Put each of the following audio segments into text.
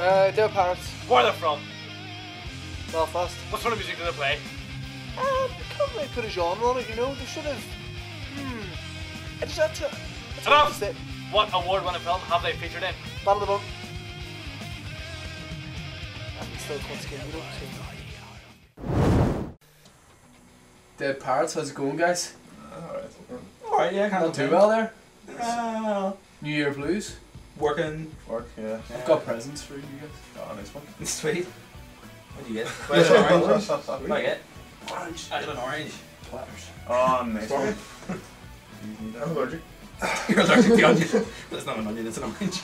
They're Parrots. Where are they from? Belfast. What sort of music do they play? Can't really put a genre on it, you know. They should have. It's hard to say. What award-winning film have they featured in? Battle of the Bun. I'm still quite skinny, you know. Dead Parrots, how's it going, guys? Alright, yeah, Not too well there. Well, New Year blues. working. Work, yeah. I've got presents for you guys. Oh, nice one. Sweet. What do you get? Where's an orange? What do I get? Orange. I got an orange. Platters. Oh, nice one. I'm allergic. You're allergic to onion. That's not an onion, it's an orange.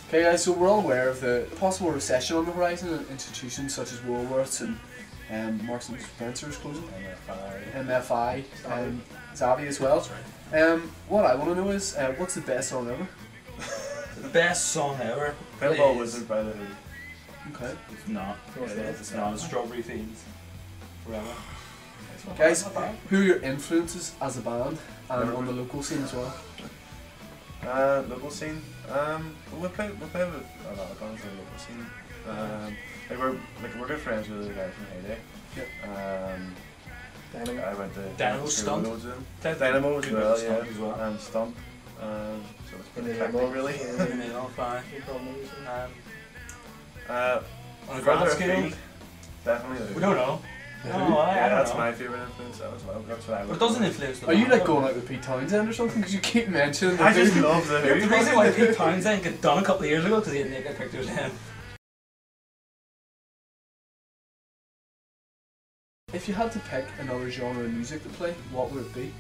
Okay guys, so we're all aware of the possible recession on the horizon in institutions such as Woolworths and Marks and Spencer's closing. MFI and Zavi as well. What I want to know is, what's the best song ever? The best song ever. Pinball Wizard by the Who. Okay. It's not. It's not. Strawberry Fields. Forever. Guys, who are your influences as a band and on the local scene as well? Local scene. We play with a lot of bands in the local scene. We're good friends with the guy from Heyday. Yep. I went to Dynamo Stunt. Dynamo as well, Stunt yeah. as well. And Stump. So it's pretty Yeah, eclectic, really. Fine. On a Further grand scale, afield, definitely. we don't know. Yeah. I Yeah, don't that's know. my favourite influence as well. That's what I But would it doesn't influence the Are you band, like though. going out with Pete Townsend or something? Because you keep mentioning the I just Who. love the The Who. reason why Pete Townsend got done a couple of years ago because he had naked pictures of him. If you had to pick another genre of music to play, what would it be?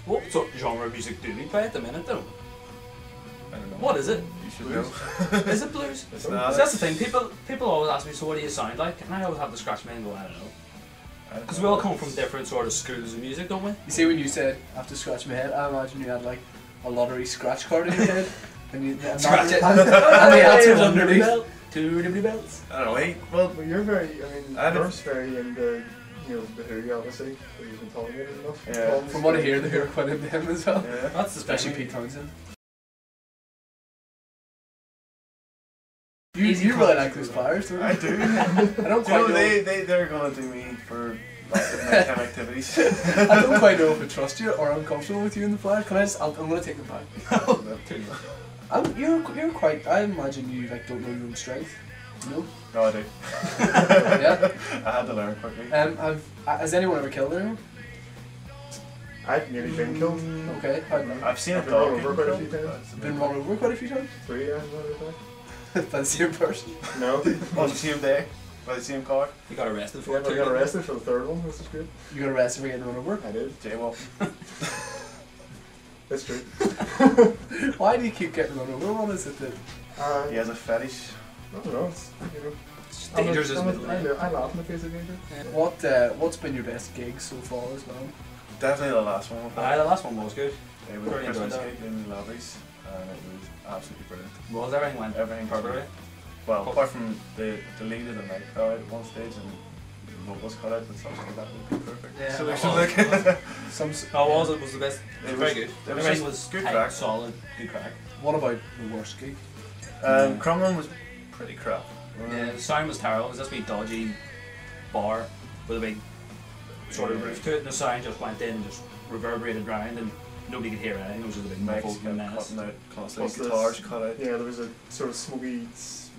What sort of genre of music do we play at the minute though? I don't know. What is it? You should know. Is it blues? It's So not. that's the thing, people always ask me, so what do you sound like? And I always have to scratch my head and go, I don't know. Because we all come from different sort of schools of music, don't we? You see, when you said I have to scratch my head, I imagine you had like a lottery scratch card in your head, and you Scratch it. and the answers underneath. Two liberty bells. I don't know. Well, Well, you're very, I don't- Murph's very into, the Who, obviously, but you've been talking about it enough. Yeah. Tom's From what I very- hear, the Who are quite into him as well, yeah. That's especially especially Pete Townsend. Easy You really calls. like those players, don't you? I do. I don't You know, quite know. they're going to do me for lots of nighttime activities. I don't quite know if I trust you or I'm comfortable with you in the flyers. Can I just? I'm going to take them back. You're quite. I imagine you like don't know your own strength. No. No, I do. Yeah. I had to learn quickly. Has anyone ever killed anyone? I've nearly been killed. Okay. I've seen a I've been run dog over get quite a few killed, times. but it's Been run over quite a few times 3 years, another by the same person. No. on the same day, by the same car. You got arrested for Yeah, it but I too. got arrested for the third one, which is good. You got arrested for getting run over. I did. Jaywalking. That's true. Why do you keep getting run over? What is it that? He has a fetish. I don't know, it's, It's dangerous as middle name. I laugh in the face of danger. What's been your best gig so far as well? Definitely the last one. The last one was good. It was a Very Christmas enjoyed gig in the lobbies, and it was absolutely brilliant. Was everything went Everything perfectly? Well, apart from the lead of the night fell out at one stage and the vocals cut out, but something like that would be perfect. Yeah, Solution, that like. Oh, it was the best. It Very was- good. it was Everything just was good tight, crack. solid, good crack. What about the worst gig? Crumlin was pretty crap. Yeah, the sound was terrible. It was this wee dodgy bar with a big sort of roof to it, and the sound just went in and just reverberated round, and nobody could hear anything. It was just a big Mics muffled kept mess. cutting out constantly, Plus this- guitars cut out. Yeah, there was a sort of smoky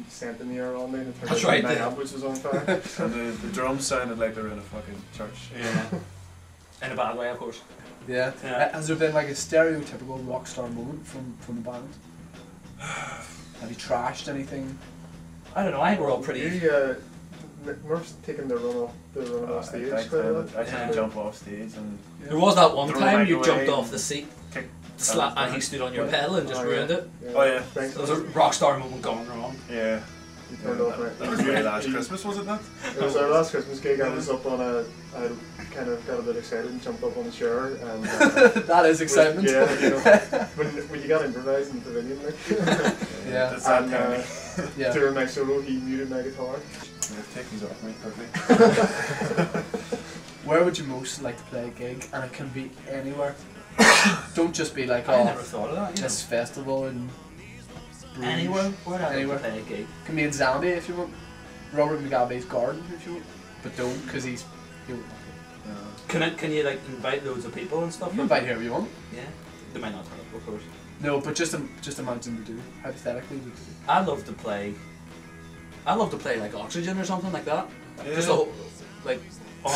scent in the air all night. That's right, My yeah. amp, which was on fire. And the drums sounded like they were in a fucking church. Yeah. In a bad way, of course. Yeah. Yeah. Has there been like a stereotypical rock star moment from the band? Have you trashed anything? I don't know. I think we're all pretty. Murph's taking the run off stage. I quite a lot. tried to Yeah. jump off stage and There was that one Throw time the you mic jumped away off the seat, kick. and he stood on your pedal and just Oh, ruined yeah. it. Oh, yeah. Thanks. There was a rock star moment gone wrong. Yeah. He turned off my. That was really last Christmas, was it not? It was our last Christmas gig. I was up on I kind of got a bit excited and jumped up on the chair and. That is excitement. Yeah, when you got improvised in the pavilion, like. Yeah. That's that And tiny. Yeah. during my solo, he muted my guitar. Take these off me quickly. Where would you most like to play a gig? And it can be anywhere. Don't just be like, I oh, never thought of that. You know. this festival in Bruges. Anywhere? Where do I Anywhere. play a gig? Can be in Zambia if you want. Robert Mugabe's garden if you want. But don't, because he won't like it. Can you like invite loads of people and stuff? You can invite whoever you want. Yeah. They might not turn up, of course. No, but just imagine to do. Hypothetically, we do. I'd love to play like Oxygen or something like that. Yeah. Just a whole, like on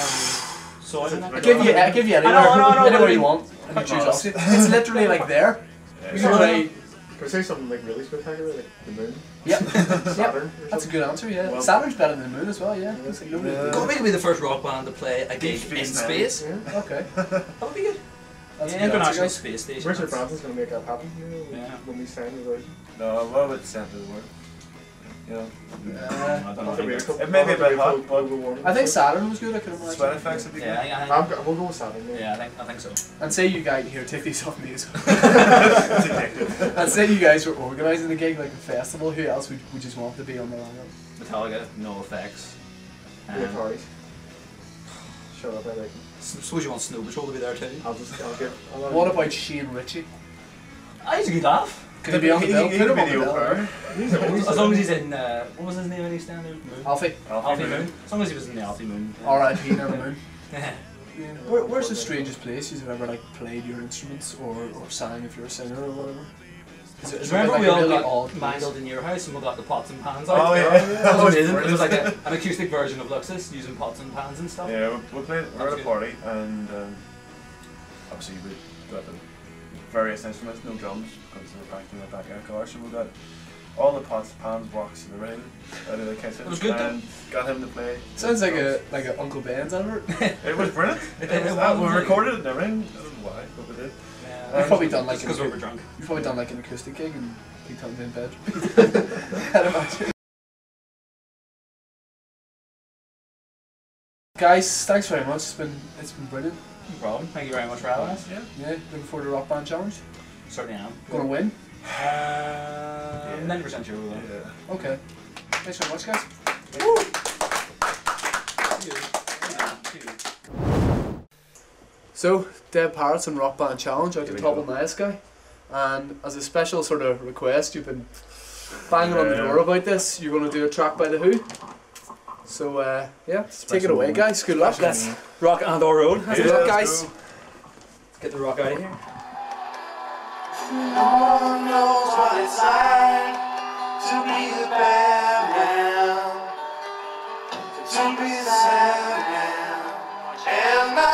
soil. and that. I give you anywhere, I know, anywhere but you want. And you choose Oxygen. It's literally like there. You can play. Can we say something like really spectacular, like the moon? Yep. Saturn? Yep. That's a good answer. Yeah. Well, Saturn's better than the moon as well. Yeah. That's like nobody- Yeah. Got me to be the first rock band to play a gig Deep in Space space. Yeah. Okay. That would be good. That's a Yeah, good answer, International guys. Space Station. Richard that's- Branson's going to make that happen, you know, Yeah. when we sign the version. No, what would center the word? You know? I don't know. It may be a bit hot, but I think Saturn was good. I can imagine. sweat effects would be good. Yeah, We'll go with Saturn. yeah, I think so. And say you guys here, take these off me as well. It's addictive. And say you guys were organising a gig like a festival. Who else would you just want to be on the lineup? Metallica, no effects. The Ataris. Shut up, I like them. Suppose you want Snow Patrol to be there too. I'll get. What about Shane Ritchie? He's a good laugh. Could he be on the bill? Put him on the video bill. per. As long as he's in, what was his name when he standard? Moon? Alfie. Alfie Moon. As long as he was in the Alfie Moon. R.I.P. on the moon. Where's the strangest place you've ever like played your instruments or sang if you're a singer or whatever? Is it Remember like we a all really got odd place? mangled in your house and we got the pots and pans out? Oh yeah. That was amazing. It was like an acoustic version of LicX using pots and pans and stuff. Yeah, we played. We're at a good. party and obviously we got the various instruments, no drums because they were packed in the back of the car. So we got all the pots, pans, woks, and everything out of the kitchen. It was good, and got him to play. Sounds like a Uncle Ben's advert. It was brilliant. It We was recorded it and everything. I don't know why, but we did. Yeah. You've probably done like because we were drunk. You've probably done like an acoustic gig and he turned in bed. I'd imagine. Guys, thanks very much. It's been brilliant. No problem. Thank you very much for having us. Yeah, looking forward to Rock Band Challenge. Certainly am. Gonna win. 90% sure we will. Yeah. Okay. Thanks very much, guys. So, Dead Parrots and Rock Band Challenge out to top of Nice guy. And as a special sort of request, you've been banging on the door about this. You're going to do a track by The Who. So, yeah, take it away, guys. Good luck. Let's rock and or roll. Good luck, guys. Let's get the rock out of here. No one knows what it's like to be the bad man, to be the sad man, and my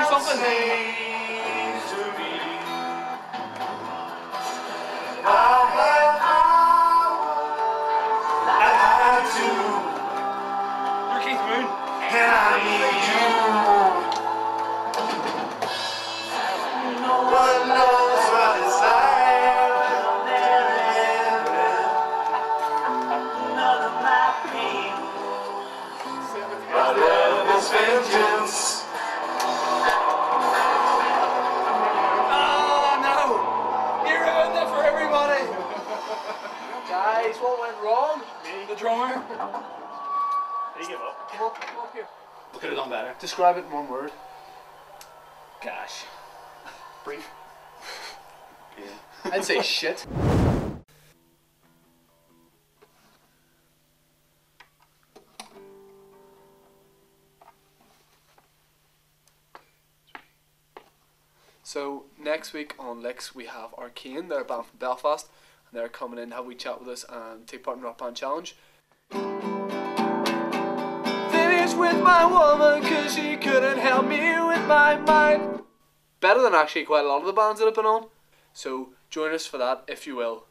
conscience seems to be. I have hours I do, You're Keith Moon. and I need you. No one knows what it's like. None of my pain. My love is vengeance. Oh no! You ruined it for everybody! Guys, what went wrong? The drummer. Did he give up? Come up here. We could have done better. Describe it in one word. Gosh. Brief. I'd say shit. So next week on LicX we have Arcane. They're a band from Belfast and they're coming in to have a wee chat with us and take part in Rock Band Challenge. Finished with my woman cause she couldn't help me with my mind. Better than actually quite a lot of the bands that I've been on. So join us for that if you will.